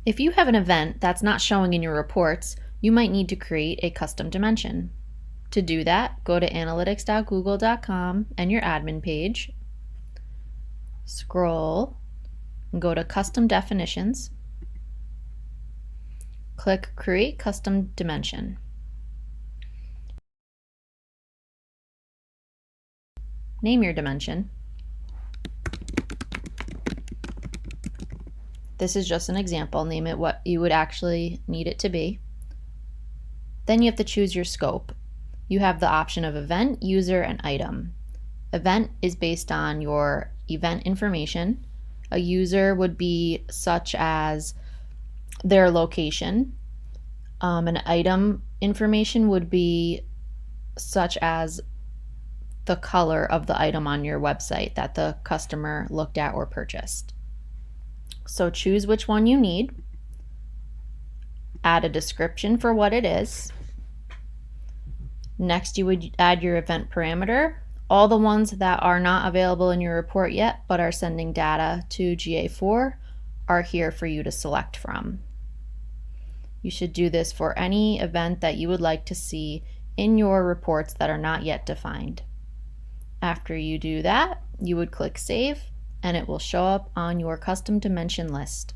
If you have an event that's not showing in your reports, you might need to create a custom dimension. To do that, go to analytics.google.com and your admin page. Scroll and go to Custom Definitions. Click Create Custom Dimension. Name your dimension. This is just an example. Name it what you would actually need it to be. Then you have to choose your scope. You have the option of event, user, and item. Event is based on your event information. A user would be such as their location. An item information would be such as the color of the item on your website that the customer looked at or purchased. So choose which one you need. Add a description for what it is. Next, you would add your event parameter. All the ones that are not available in your report yet but are sending data to GA4 are here for you to select from. You should do this for any event that you would like to see in your reports that are not yet defined. After you do that, you would click Save, and it will show up on your custom dimension list.